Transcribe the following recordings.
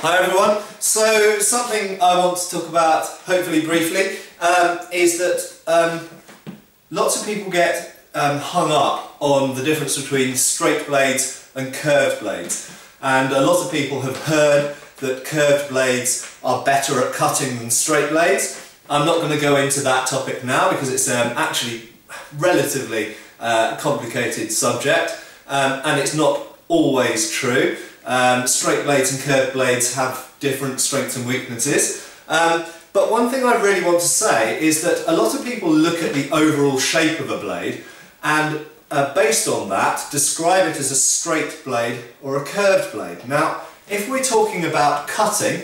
Hi everyone. So something I want to talk about, hopefully briefly, is that lots of people get hung up on the difference between straight blades and curved blades. And a lot of people have heard that curved blades are better at cutting than straight blades. I'm not going to go into that topic now because it's actually relatively complicated subject, and it's not always true. Straight blades and curved blades have different strengths and weaknesses. But one thing I really want to say is that a lot of people look at the overall shape of a blade and based on that describe it as a straight blade or a curved blade. Now, if we're talking about cutting,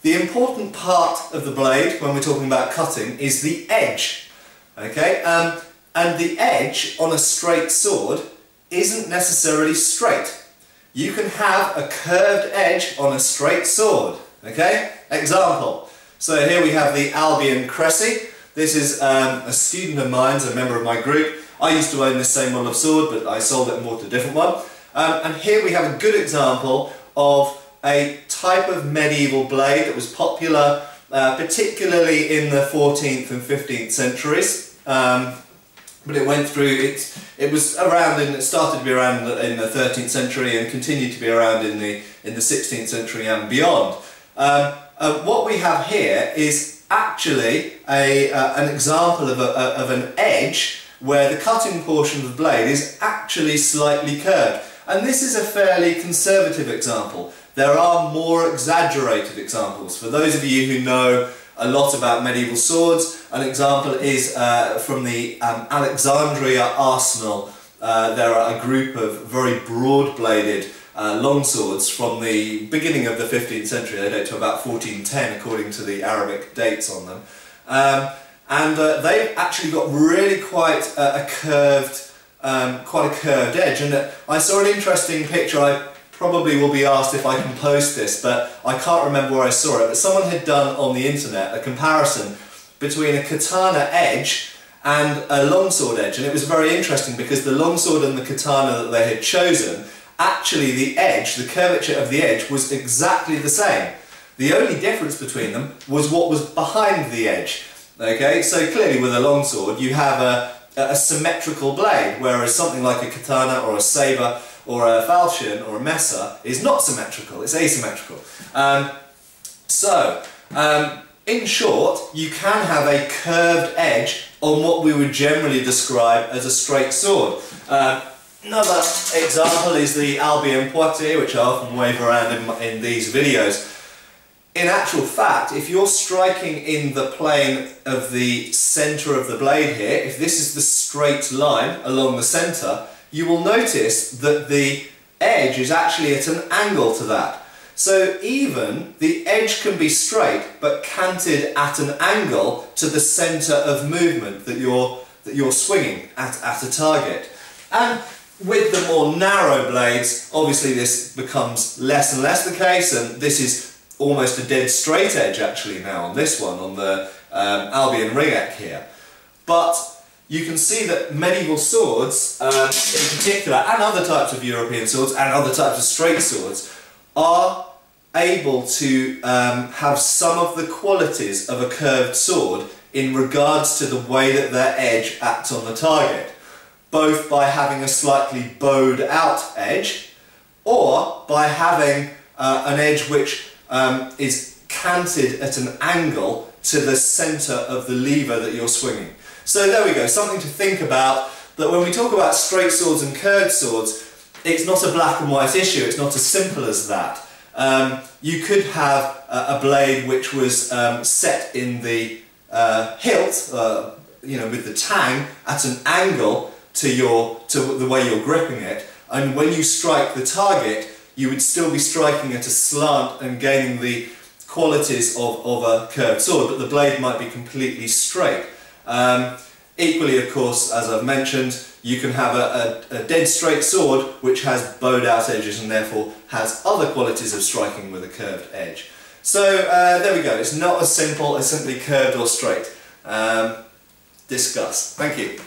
the important part of the blade when we're talking about cutting is the edge. Okay? And the edge on a straight sword isn't necessarily straight. You can have a curved edge on a straight sword. Okay? Example. So here we have the Albion Poi. This is a student of mine, a member of my group. I used to own this same model of sword, but I sold it and bought a different one. And here we have a good example of a type of medieval blade that was popular particularly in the 14th and 15th centuries. But it went through, it was around, it started to be around in the 13th century and continued to be around in the 16th century and beyond. What we have here is actually an example of an edge where the cutting portion of the blade is actually slightly curved. And this is a fairly conservative example. There are more exaggerated examples. For those of you who know a lot about medieval swords, an example is from the Alexandria arsenal. There are a group of very broad-bladed longswords from the beginning of the 15th century. They date to about 1410 according to the Arabic dates on them. And they've actually got really quite a curved edge. And I saw an interesting picture. I probably will be asked if I can post this, but I can't remember where I saw it. But someone had done on the internet a comparison between a katana edge and a longsword edge, and it was very interesting because the longsword and the katana that they had chosen, actually the edge, the curvature of the edge was exactly the same. The only difference between them was what was behind the edge. Okay, so clearly with a longsword you have a symmetrical blade, whereas something like a katana or a saber or a falchion or a mesa is not symmetrical, it's asymmetrical. In short, you can have a curved edge on what we would generally describe as a straight sword. Another example is the Albion Poi, which I often wave around in these videos. In actual fact, if you're striking in the plane of the centre of the blade here, if this is the straight line along the centre, you will notice that the edge is actually at an angle to that. So even the edge can be straight but canted at an angle to the centre of movement that you're swinging at a target. And with the more narrow blades, obviously this becomes less and less the case, and this is almost a dead straight edge actually now on this one, on the Albion Ringek here. But you can see that medieval swords in particular, and other types of European swords and other types of straight swords, are able to have some of the qualities of a curved sword in regards to the way that their edge acts on the target, both by having a slightly bowed out edge or by having an edge which is canted at an angle to the centre of the lever that you're swinging. So there we go, something to think about, that when we talk about straight swords and curved swords, it's not a black and white issue, it's not as simple as that. You could have a blade which was set in the hilt, you know, with the tang at an angle to the way you're gripping it, and when you strike the target, you would still be striking at a slant and gaining the qualities of a curved sword, but the blade might be completely straight. Equally, of course, as I've mentioned, you can have a dead straight sword which has bowed out edges and therefore has other qualities of striking with a curved edge. So there we go, it's not as simple as simply curved or straight. Discuss. Thank you.